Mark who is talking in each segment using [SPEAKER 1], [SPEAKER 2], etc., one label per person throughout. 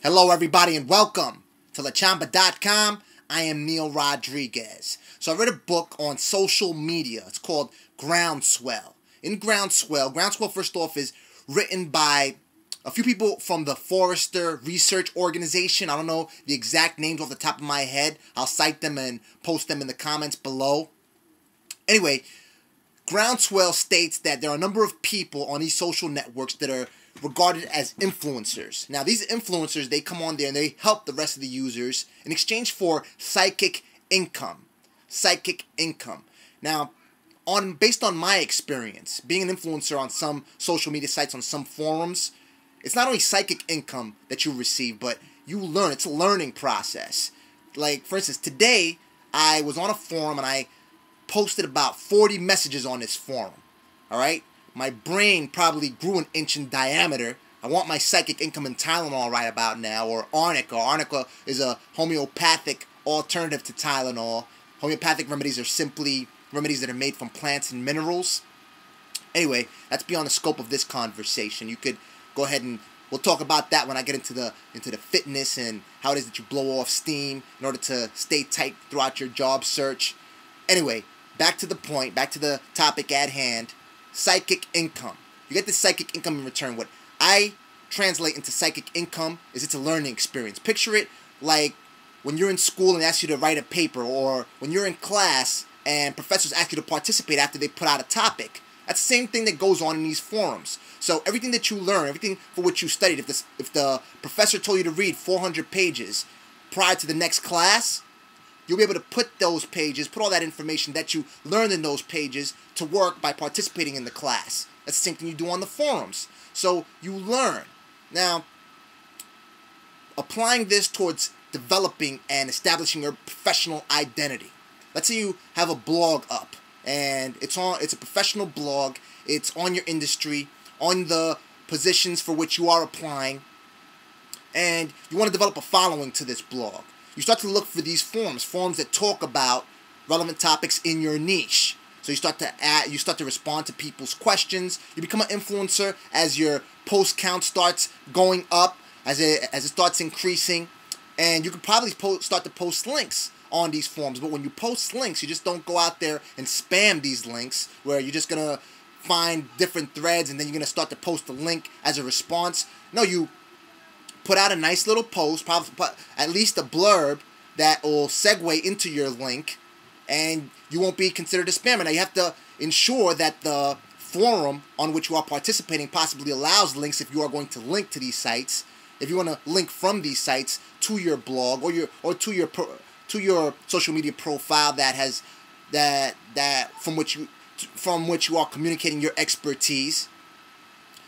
[SPEAKER 1] Hello everybody and welcome to LaChamba.com. I am Neil Rodriguez. So I read a book on social media. It's called Groundswell. In Groundswell first off is written by a few people from the Forrester Research Organization. I don't know the exact names off the top of my head. I'll cite them and post them in the comments below. Anyway, Groundswell states that there are a number of people on these social networks that are regarded as influencers. Now, these influencers, they come on there and they help the rest of the users in exchange for psychic income. Psychic income. Now, based on my experience, being an influencer on some social media sites, on some forums, it's not only psychic income that you receive, but you learn. It's a learning process. Like, for instance, today, I was on a forum and I posted about 40 messages on this forum. Alright? My brain probably grew an inch in diameter. I want my psychic income in Tylenol right about now, or Arnica. Arnica is a homeopathic alternative to Tylenol. Homeopathic remedies are simply remedies that are made from plants and minerals. Anyway, that's beyond the scope of this conversation. You could go ahead and we'll talk about that when I get into the fitness and how it is that you blow off steam in order to stay tight throughout your job search. Anyway, back to the point, back to the topic at hand. Psychic income. You get this psychic income in return. What I translate into psychic income is it's a learning experience. Picture it like when you're in school and they ask you to write a paper, or when you're in class and professors ask you to participate after they put out a topic. That's the same thing that goes on in these forums. So everything that you learn, everything for which you studied, if the professor told you to read 400 pages prior to the next class, you'll be able to put those pages, put all that information that you learned in those pages to work by participating in the class. That's the same thing you do on the forums. So you learn. Now, applying this towards developing and establishing your professional identity. Let's say you have a blog up, and it's a professional blog. It's on your industry, on the positions for which you are applying, and you want to develop a following to this blog. You start to look for these forums that talk about relevant topics in your niche. So you start to respond to people's questions. You become an influencer as your post count starts going up, as it starts increasing, and you can probably start to post links on these forums. But when you post links, you just don't go out there and spam these links where you're just gonna find different threads and then you're gonna start to post a link as a response. No, you put out a nice little post, probably at least a blurb that will segue into your link, and you won't be considered a spammer. Now, you have to ensure that the forum on which you are participating possibly allows links if you are going to link to these sites. If you want to link from these sites to your blog or to your social media profile from which you are communicating your expertise.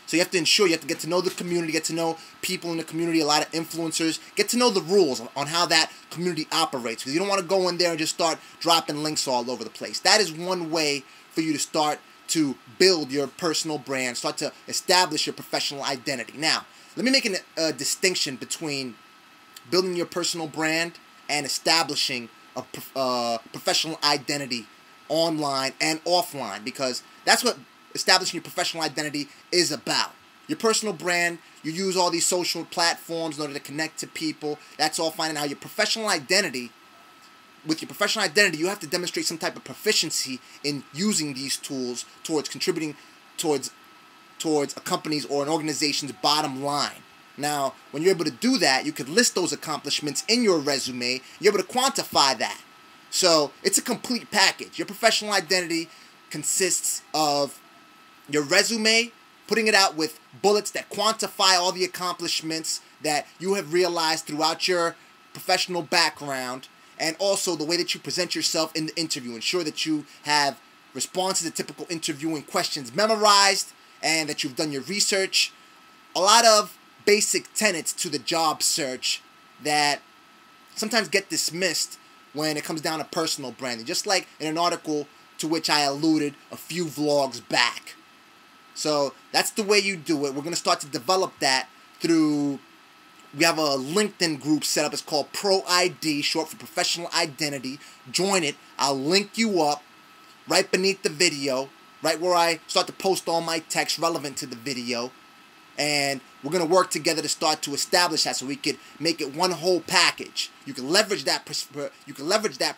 [SPEAKER 1] So you have to ensure, you have to get to know the community, get to know people in the community, a lot of influencers, get to know the rules on how that community operates. Because you don't want to go in there and just start dropping links all over the place. That is one way for you to start to build your personal brand, start to establish your professional identity. Now, let me make a distinction between building your personal brand and establishing a professional identity online and offline, because that's what establishing your professional identity is about. Your personal brand, you use all these social platforms in order to connect to people. That's all fine. And now with your professional identity, you have to demonstrate some type of proficiency in using these tools towards contributing towards a company's or an organization's bottom line. Now, when you're able to do that, you could list those accomplishments in your resume. You're able to quantify that. So it's a complete package. Your professional identity consists of your resume, putting it out with bullets that quantify all the accomplishments that you have realized throughout your professional background, and also the way that you present yourself in the interview. Ensure that you have responses to typical interviewing questions memorized and that you've done your research. A lot of basic tenets to the job search that sometimes get dismissed when it comes down to personal branding. Just like in an article to which I alluded a few vlogs back. So that's the way you do it. We're going to start to develop that through, we have a LinkedIn group set up. It's called Pro ID, short for Professional Identity. Join it. I'll link you up right beneath the video, right where I start to post all my text relevant to the video. And we're going to work together to start to establish that so we could make it one whole package. You can leverage that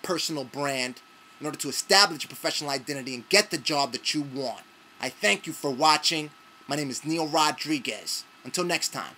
[SPEAKER 1] personal brand in order to establish your professional identity and get the job that you want. I thank you for watching. My name is Neil Rodriguez. Until next time.